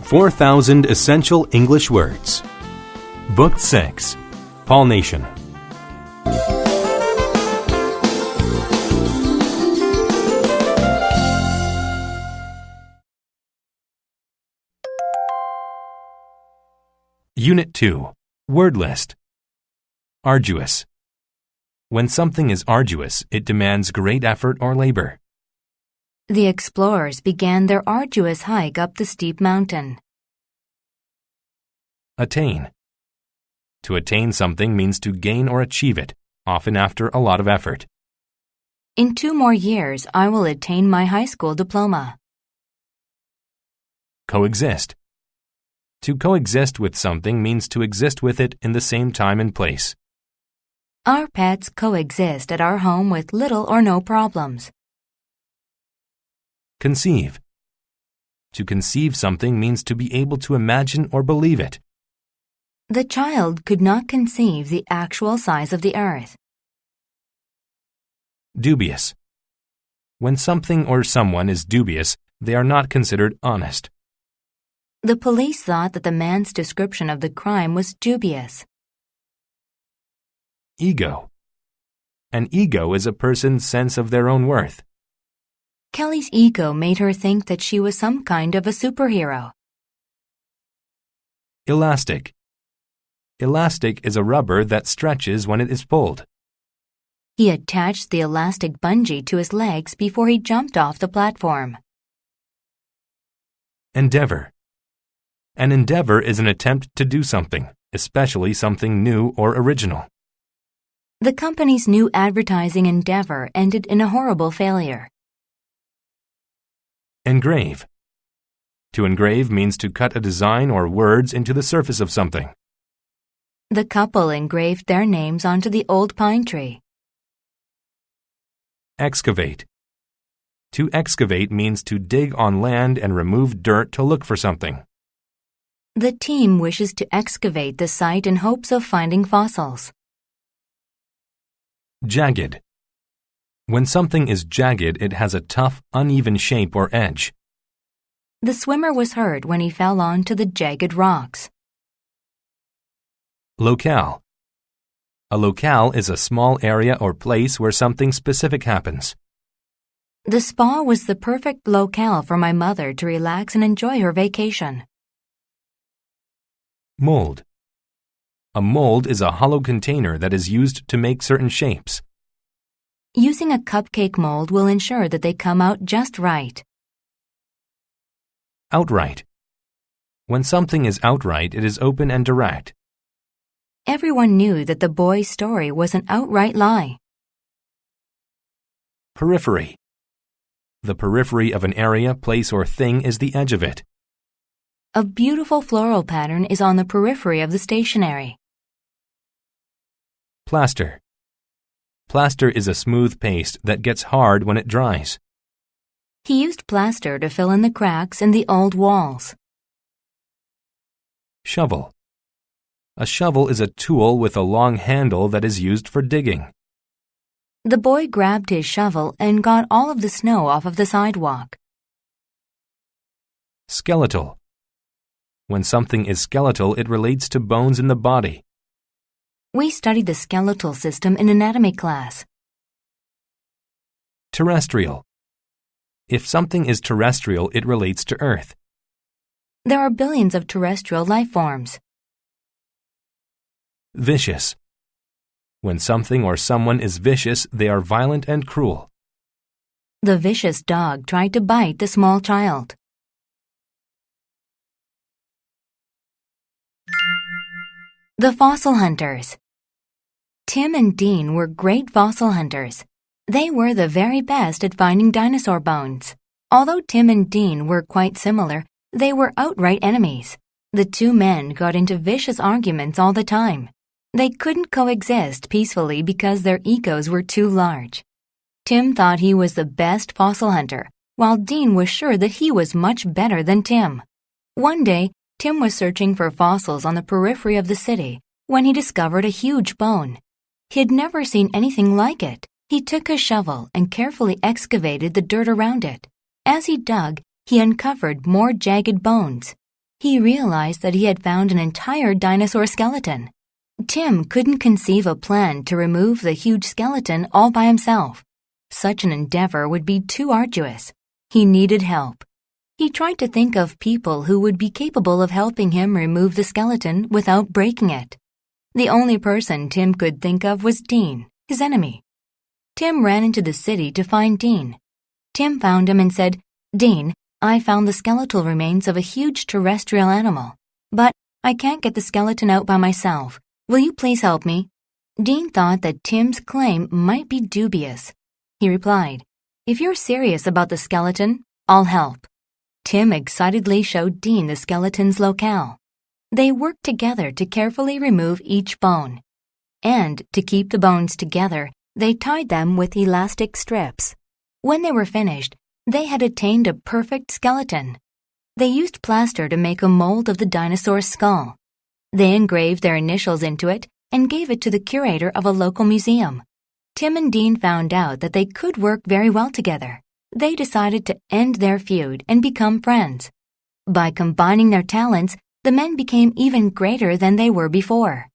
4,000 Essential English Words. Book 6. Pollination. Unit 2. Word list. Arduous. When something is arduous, it demands great effort or labor. The explorers began their arduous hike up the steep mountain. Attain. To attain something means to gain or achieve it, often after a lot of effort. In 2 more years, I will attain my high school diploma. Coexist. To coexist with something means to exist with it in the same time and place. Our pets coexist at our home with little or no problems. Conceive. To conceive something means to be able to imagine or believe it. The child could not conceive the actual size of the earth. Dubious. When something or someone is dubious, they are not considered honest. The police thought that the man's description of the crime was dubious. Ego. An ego is a person's sense of their own worth. Kelly's ego made her think that she was some kind of a superhero. Elastic. Elastic is a rubber that stretches when it is pulled. He attached the elastic bungee to his legs before he jumped off the platform. Endeavor. An endeavor is an attempt to do something, especially something new or original. The company's new advertising endeavor ended in a horrible failure. Engrave. To engrave means to cut a design or words into the surface of something. The couple engraved their names onto the old pine tree. Excavate. To excavate means to dig on land and remove dirt to look for something. The team wishes to excavate the site in hopes of finding fossils. Jagged. When something is jagged, it has a tough, uneven shape or edge. The swimmer was hurt when he fell onto the jagged rocks. Locale. A locale is a small area or place where something specific happens. The spa was the perfect locale for my mother to relax and enjoy her vacation. Mold. A mold is a hollow container that is used to make certain shapes. Using a cupcake mold will ensure that they come out just right. Outright. When something is outright, it is open and direct. Everyone knew that the boy's story was an outright lie. Periphery. The periphery of an area, place, or thing is the edge of it. A beautiful floral pattern is on the periphery of the stationery. Plaster. Plaster is a smooth paste that gets hard when it dries. He used plaster to fill in the cracks in the old walls. Shovel. A shovel is a tool with a long handle that is used for digging. The boy grabbed his shovel and got all of the snow off of the sidewalk. Skeletal. When something is skeletal, it relates to bones in the body. We studied the skeletal system in anatomy class. Terrestrial. If something is terrestrial, it relates to Earth. There are billions of terrestrial life forms. Vicious. When something or someone is vicious, they are violent and cruel. The vicious dog tried to bite the small child. The fossil hunters. Tim and Dean were great fossil hunters. They were the very best at finding dinosaur bones. Although Tim and Dean were quite similar, they were outright enemies. The 2 men got into vicious arguments all the time. They couldn't coexist peacefully because their egos were too large. Tim thought he was the best fossil hunter, while Dean was sure that he was much better than Tim. One day, Tim was searching for fossils on the periphery of the city when he discovered a huge bone. He had never seen anything like it. He took a shovel and carefully excavated the dirt around it. As he dug, he uncovered more jagged bones. He realized that he had found an entire dinosaur skeleton. Tim couldn't conceive a plan to remove the huge skeleton all by himself. Such an endeavor would be too arduous. He needed help. He tried to think of people who would be capable of helping him remove the skeleton without breaking it. The only person Tim could think of was Dean, his enemy. Tim ran into the city to find Dean. Tim found him and said, "Dean, I found the skeletal remains of a huge terrestrial animal, but I can't get the skeleton out by myself. Will you please help me?" Dean thought that Tim's claim might be dubious. He replied, "If you're serious about the skeleton, I'll help." Tim excitedly showed Dean the skeleton's locale. They worked together to carefully remove each bone. And to keep the bones together, they tied them with elastic strips. When they were finished, they had attained a perfect skeleton. They used plaster to make a mold of the dinosaur's skull. They engraved their initials into it and gave it to the curator of a local museum. Tim and Dean found out that they could work very well together. They decided to end their feud and become friends. By combining their talents, the men became even greater than they were before.